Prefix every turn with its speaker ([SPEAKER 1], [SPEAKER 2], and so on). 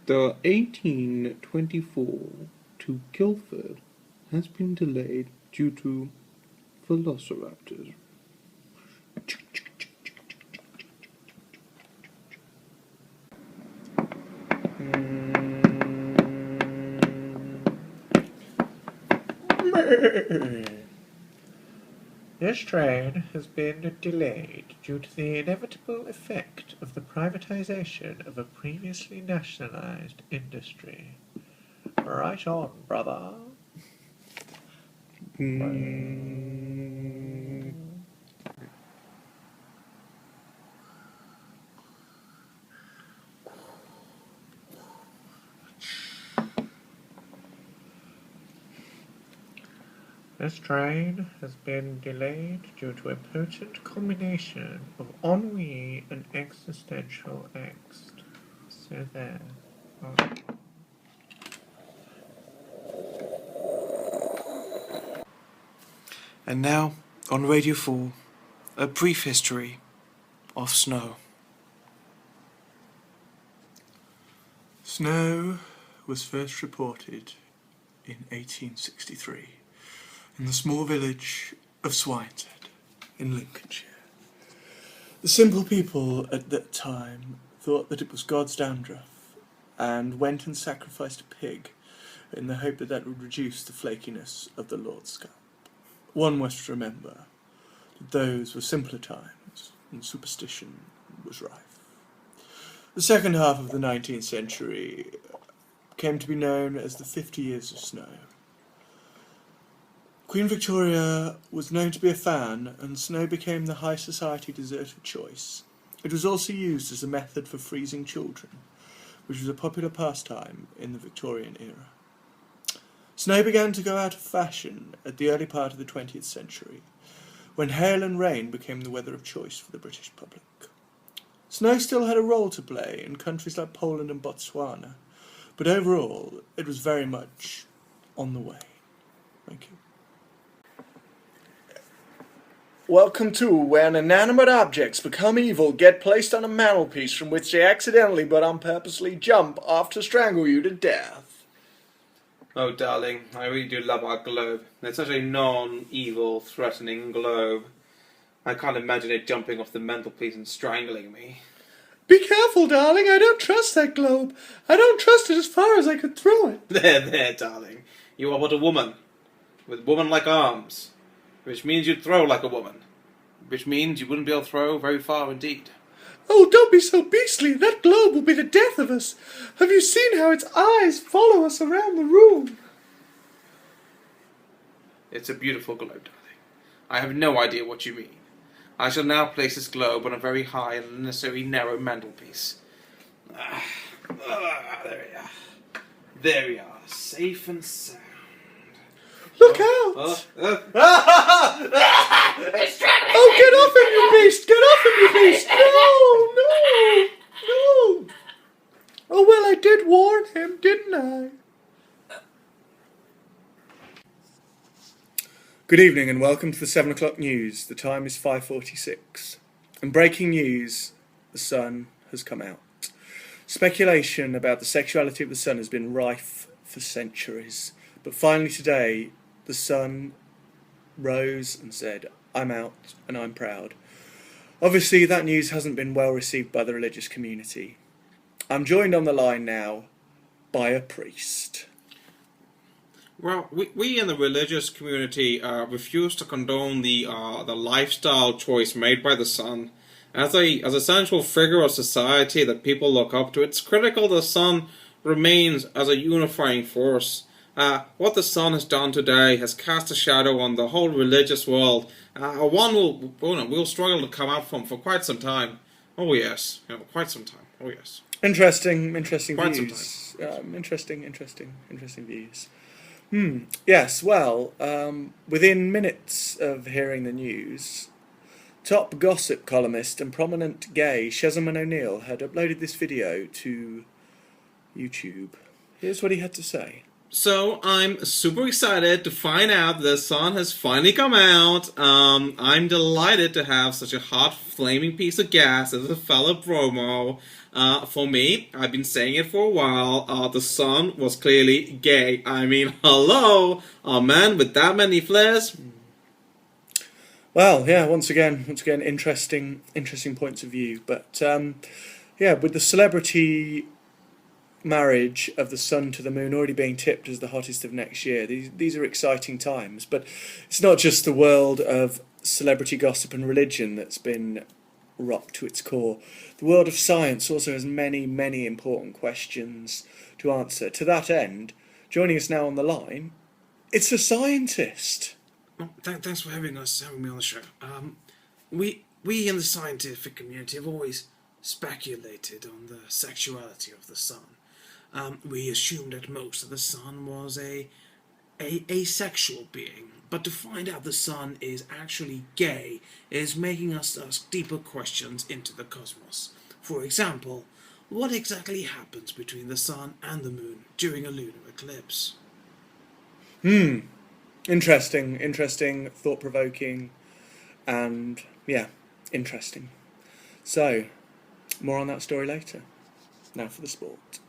[SPEAKER 1] The 1824 to Guildford has been delayed due to velociraptors.
[SPEAKER 2] This train has been delayed due to the inevitable effect of the privatization of a previously nationalized industry. Right on, brother. This train has been delayed due to a potent combination of ennui and existential angst. So there. Oh.
[SPEAKER 3] And now, on Radio 4, a brief history of snow. Snow was first reported in 1863 in the small village of Swineshead in Lincolnshire. The simple people at that time thought that it was God's dandruff and went and sacrificed a pig in the hope that that would reduce the flakiness of the Lord's scalp. One must remember that those were simpler times and superstition was rife. The second half of the 19th century came to be known as the 50 Years of Snow. Queen Victoria was known to be a fan, and snow became the high society dessert of choice. It was also used as a method for freezing children, which was a popular pastime in the Victorian era. Snow began to go out of fashion at the early part of the 20th century, when hail and rain became the weather of choice for the British public. Snow still had a role to play in countries like Poland and Botswana, but overall it was very much on the way. Thank you.
[SPEAKER 4] Welcome to Where Inanimate Objects Become Evil, get placed on a mantelpiece from which they accidentally but unpurposely jump off to strangle you to death.
[SPEAKER 1] Oh, darling, I really do love our globe. It's such a non-evil, threatening globe. I can't imagine it jumping off the mantelpiece and strangling me.
[SPEAKER 4] Be careful, darling, I don't trust that globe. I don't trust it as far as I could throw it.
[SPEAKER 1] There, darling. You are but a woman, with woman-like arms, which means you'd throw like a woman, which means you wouldn't be able to throw very far indeed.
[SPEAKER 4] Oh, don't be so beastly. That globe will be the death of us. Have you seen how its eyes follow us around the room?
[SPEAKER 1] It's a beautiful globe, darling. I have no idea what you mean. I shall now place this globe on a very high and unnecessarily narrow mantelpiece. There we are. There we are, safe and sound.
[SPEAKER 4] Look out! Oh, get off him, you beast! Get off him, you beast! No! Oh, well, I did warn him, didn't I?
[SPEAKER 3] Good evening and welcome to the 7 o'clock news. The time is 5:46. And breaking news, the sun has come out. Speculation about the sexuality of the sun has been rife for centuries. But finally today, the sun rose and said, I'm out and I'm proud. Obviously that news hasn't been well received by the religious community. I'm joined on the line now by a priest.
[SPEAKER 1] Well, we in the religious community refuse to condone the lifestyle choice made by the sun. As a central figure of society that people look up to, it's critical the sun remains as a unifying force. What the sun has done today has cast a shadow on the whole religious world. One we'll struggle to come out from for quite some time. Oh yes, quite some time. Oh yes.
[SPEAKER 3] Interesting
[SPEAKER 1] Quite
[SPEAKER 3] views. Interesting views. Yes, well, within minutes of hearing the news, top gossip columnist and prominent gay Shezaman O'Neill had uploaded this video to YouTube. Here's what he had to say.
[SPEAKER 1] So I'm super excited to find out the sun has finally come out. I'm delighted to have such a hot, flaming piece of gas as a fellow bromo. For me, I've been saying it for a while. The sun was clearly gay. I mean, hello, a man with that many flares.
[SPEAKER 3] Well, yeah, once again, interesting points of view. But yeah, with the celebrity marriage of the sun to the moon already being tipped as the hottest of next year, these are exciting times. But it's not just the world of celebrity gossip and religion that's been rocked to its core. The world of science also has many, many important questions to answer. To that end, joining us now on the line, it's a scientist.
[SPEAKER 1] Oh, thanks for having me on the show. We in the scientific community have always speculated on the sexuality of the sun. We assumed at most that the sun was a asexual being, but to find out the sun is actually gay is making us ask deeper questions into the cosmos. For example, what exactly happens between the sun and the moon during a lunar eclipse?
[SPEAKER 3] Interesting, thought-provoking, and yeah, interesting. So, more on that story later. Now for the sport.